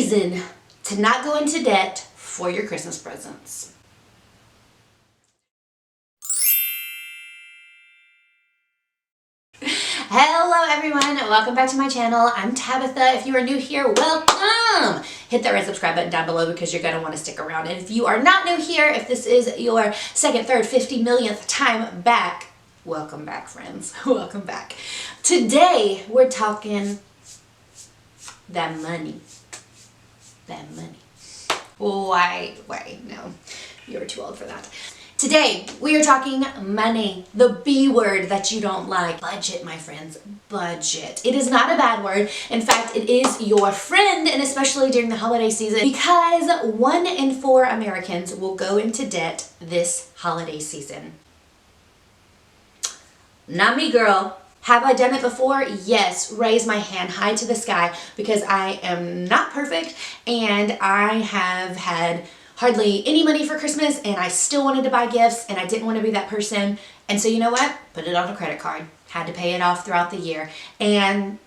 reason to not go into debt for your Christmas presents. Hello everyone, welcome back to my channel. I'm Tabitha. If you are new here, welcome! Hit that red subscribe button down below because you're going to want to stick around. And if you are not new here, if this is your second, third, 50 millionth time back, welcome back, friends. Welcome back. Today, we're talking that money. That money. Why, no, you're too old for that. Today, we are talking money, the B word that you don't like. Budget, my friends, budget. It is not a bad word. In fact, it is your friend, and especially during the holiday season, because 1 in 4 Americans will go into debt this holiday season. Not me, girl. Have I done it before? Yes. Raise my hand high to the sky because I am not perfect and I have had hardly any money for Christmas and I still wanted to buy gifts and I didn't want to be that person. And so you know what? Put it on a credit card. Had to pay it off throughout the year. And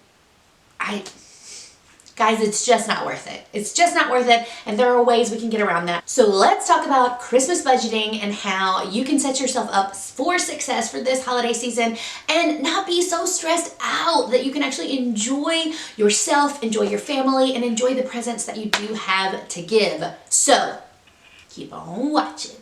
guys, it's just not worth it. It's just not worth it, and there are ways we can get around that. So let's talk about Christmas budgeting and how you can set yourself up for success for this holiday season and not be so stressed out that you can actually enjoy yourself, enjoy your family, and enjoy the presents that you do have to give. So keep on watching.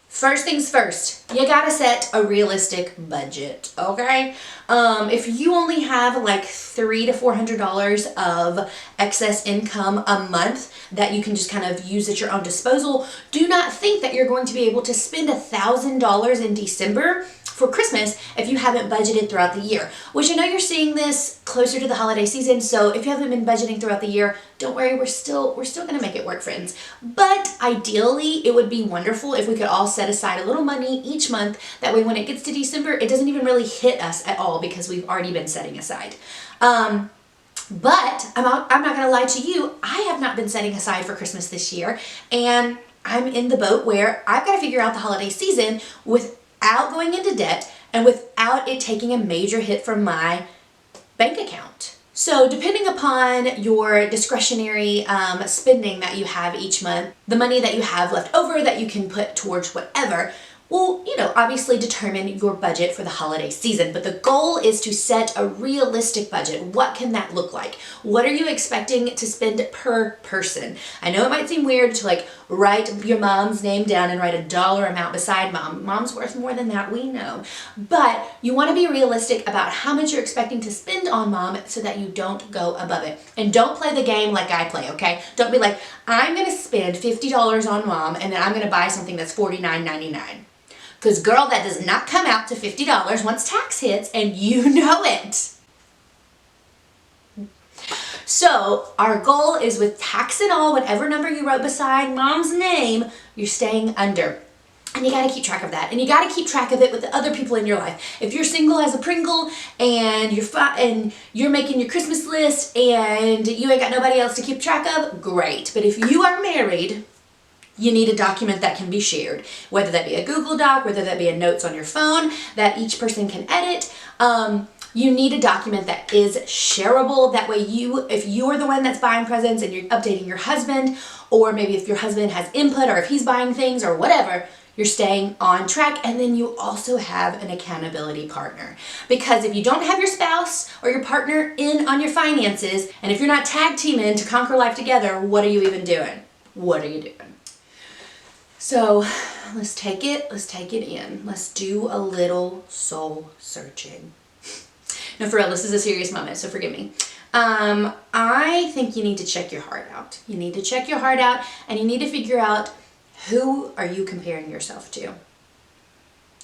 First things first, you gotta set a realistic budget, okay? If you only have like $300 to $400 of excess income a month that you can just kind of use at your own disposal, do not think that you're going to be able to spend $1,000 in December for Christmas if you haven't budgeted throughout the year. Which I know you're seeing this closer to the holiday season, so if you haven't been budgeting throughout the year, don't worry, we're still gonna make it work, friends. But ideally, it would be wonderful if we could all set aside a little money each month. That way when it gets to December, it doesn't even really hit us at all because we've already been setting aside. But I'm not gonna lie to you, I have not been setting aside for Christmas this year, and I'm in the boat where I've got to figure out the holiday season without going into debt and without it taking a major hit from my bank account. So depending upon your discretionary spending that you have each month, the money that you have left over that you can put towards whatever will, obviously determine your budget for the holiday season. But the goal is to set a realistic budget. What can that look like? What are you expecting to spend per person? I know it might seem weird to like write your mom's name down and write a dollar amount beside mom. Mom's worth more than that, we know. But you want to be realistic about how much you're expecting to spend on mom so that you don't go above it. And don't play the game like I play, okay? Don't be like, I'm going to spend $50 on mom and then I'm going to buy something that's $49.99. Because girl, that does not come out to $50 once tax hits, and you know it. So our goal is with tax and all, whatever number you wrote beside mom's name, you're staying under. And you got to keep track of that. And you got to keep track of it with the other people in your life. If you're single as a Pringle and you're making your Christmas list and you ain't got nobody else to keep track of, great. But if you are married, you need a document that can be shared, whether that be a Google Doc, whether that be a notes on your phone that each person can edit. You need a document that is shareable. That way if you're the one that's buying presents and you're updating your husband, or maybe if your husband has input or if he's buying things or whatever, you're staying on track. And then you also have an accountability partner. Because if you don't have your spouse or your partner in on your finances, and if you're not tag teaming to conquer life together, what are you even doing? What are you doing? So let's take it in. Let's do a little soul searching. No, for real, this is a serious moment, so forgive me. I think you need to check your heart out. You need to check your heart out, and you need to figure out, who are you comparing yourself to?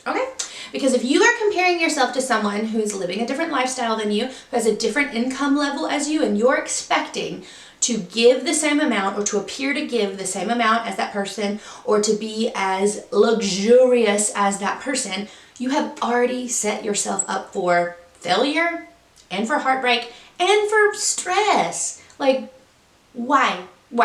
Okay? Because if you are comparing yourself to someone who is living a different lifestyle than you, who has a different income level as you, and you're expecting to give the same amount or to appear to give the same amount as that person or to be as luxurious as that person, you have already set yourself up for failure and for heartbreak and for stress. Like, why? We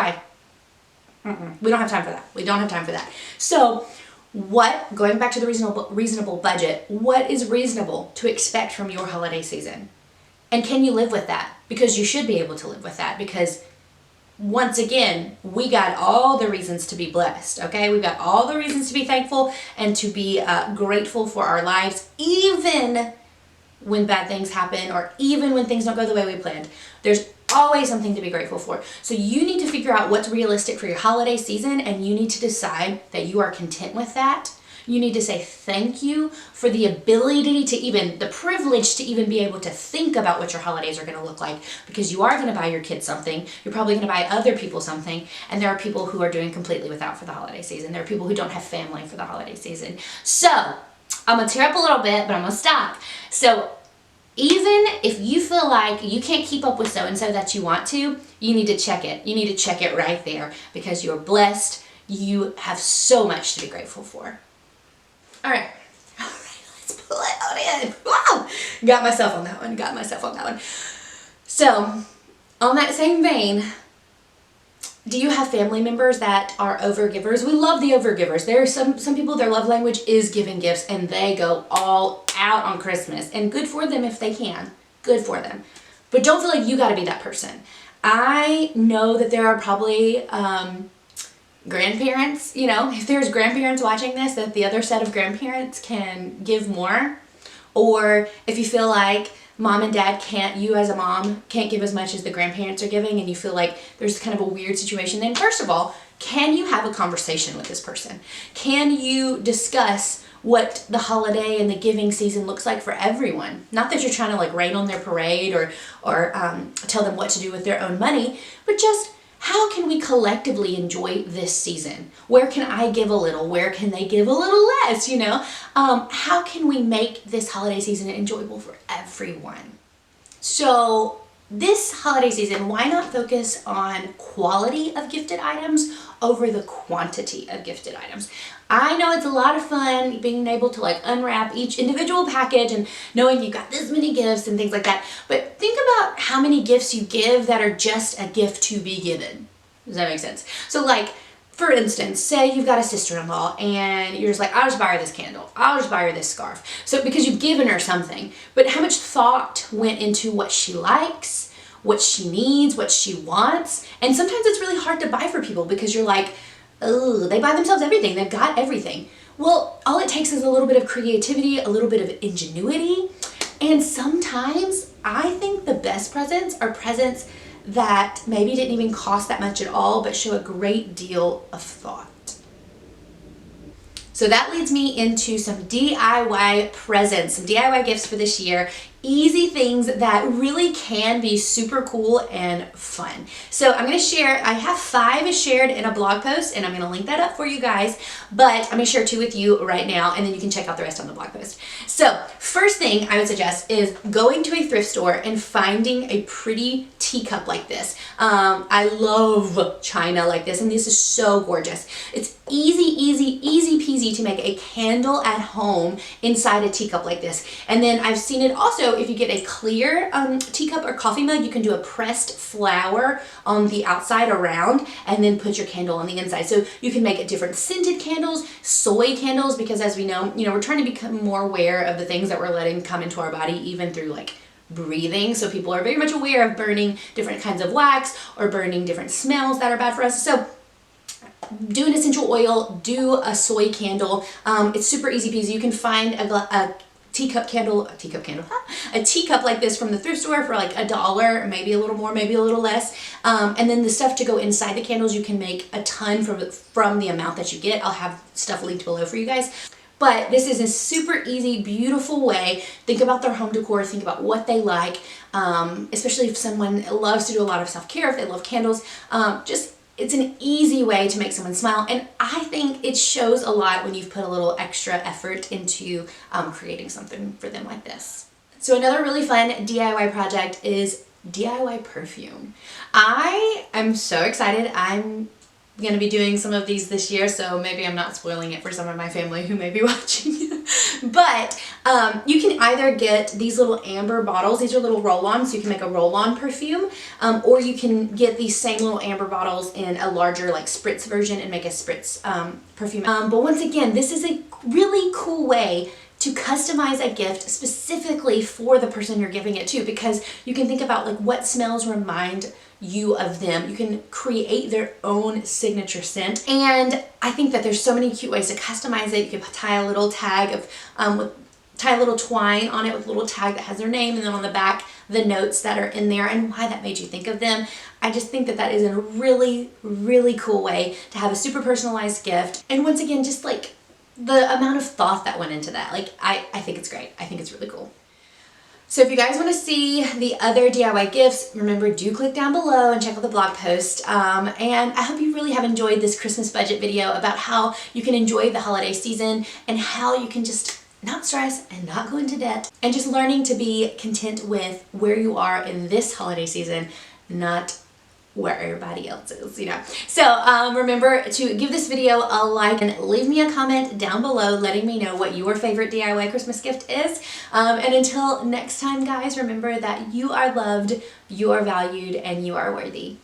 don't have time for that. We don't have time for that. So going back to the reasonable budget, what is reasonable to expect from your holiday season? And can you live with that? Because you should be able to live with that, because once again, we got all the reasons to be blessed, okay? We've got all the reasons to be thankful and to be grateful for our lives, even when bad things happen or even when things don't go the way we planned. There's always something to be grateful for. So you need to figure out what's realistic for your holiday season, and you need to decide that you are content with that. You need to say thank you for the ability to even, the privilege to even be able to think about what your holidays are going to look like, because you are going to buy your kids something. You're probably going to buy other people something. And there are people who are doing completely without for the holiday season. There are people who don't have family for the holiday season. So I'm going to tear up a little bit, but I'm going to stop. So even if you feel like you can't keep up with so-and-so that you want to, you need to check it. You need to check it right there, because you're blessed. You have so much to be grateful for. All right, let's pull it on in. Wow, got myself on that one. So, on that same vein, do you have family members that are overgivers? We love the overgivers. There are some people, their love language is giving gifts, and they go all out on Christmas. And good for them if they can. Good for them. But don't feel like you got to be that person. I know that there are probably grandparents, you know, if there's grandparents watching this, that the other set of grandparents can give more. Or if you feel like mom and dad you as a mom can't give as much as the grandparents are giving, and you feel like there's kind of a weird situation, then first of all, can you have a conversation with this person? Can you discuss what the holiday and the giving season looks like for everyone? Not that you're trying to like rain on their parade or tell them what to do with their own money, but just how can we collectively enjoy this season? Where can I give a little? Where can they give a little less, you know? How can we make this holiday season enjoyable for everyone? So this holiday season, why not focus on quality of gifted items over the quantity of gifted items? I know it's a lot of fun being able to like unwrap each individual package and knowing you got this many gifts and things like that. But think about how many gifts you give that are just a gift to be given. Does that make sense? So like, for instance, say you've got a sister-in-law and you're just like, I'll just buy her this candle. I'll just buy her this scarf. So because you've given her something, but how much thought went into what she likes, what she needs, what she wants. And sometimes it's really hard to buy for people because you're like, oh, they buy themselves everything. They've got everything. Well, all it takes is a little bit of creativity, a little bit of ingenuity. And sometimes I think the best presents are presents that maybe didn't even cost that much at all, but show a great deal of thought. So that leads me into some DIY presents, some DIY gifts for this year. Easy things that really can be super cool and fun. So I'm going to share, I have 5 shared in a blog post, and I'm going to link that up for you guys, but I'm going to share 2 with you right now, and then you can check out the rest on the blog post. So first thing I would suggest is going to a thrift store and finding a pretty teacup like this. I love china like this, and this is so gorgeous. It's easy peasy to make a candle at home inside a teacup like this. And then I've seen it also, if you get a clear teacup or coffee mug, you can do a pressed flower on the outside around and then put your candle on the inside. So you can make it different scented candles, soy candles, because as we know, we're trying to become more aware of the things that we're letting come into our body, even through like breathing. So people are very much aware of burning different kinds of wax or burning different smells that are bad for us. So do an essential oil, do a soy candle. It's super easy peasy. You can find a teacup like this from the thrift store for like $1, maybe a little more, maybe a little less. And then the stuff to go inside the candles, you can make a ton from the amount that you get. I'll have stuff linked below for you guys. But this is a super easy, beautiful way. Think about their home decor, think about what they like, especially if someone loves to do a lot of self-care, if they love candles. It's an easy way to make someone smile, and I think it shows a lot when you've put a little extra effort into creating something for them like this. So another really fun DIY project is DIY perfume. I am so excited. I'm going to be doing some of these this year, so maybe I'm not spoiling it for some of my family who may be watching. But you can either get these little amber bottles. These are little roll-ons, so you can make a roll-on perfume, or you can get these same little amber bottles in a larger like spritz version and make a spritz perfume. But once again, this is a really cool way to customize a gift specifically for the person you're giving it to, because you can think about like what smells remind you of them. You can create their own signature scent. And I think that there's so many cute ways to customize it. You can tie a little tag of, tie a little twine on it with a little tag that has their name, and then on the back, the notes that are in there and why that made you think of them. I just think that that is a really, really cool way to have a super personalized gift. And once again, just like the amount of thought that went into that. Like, I think it's great. I think it's really cool. So if you guys want to see the other DIY gifts, remember, do click down below and check out the blog post. And I hope you really have enjoyed this Christmas budget video about how you can enjoy the holiday season and how you can just not stress and not go into debt, and just learning to be content with where you are in this holiday season, not where everybody else is, you know. So remember to give this video a like and leave me a comment down below letting me know what your favorite DIY Christmas gift is. And until next time, guys, remember that you are loved, you are valued, and you are worthy.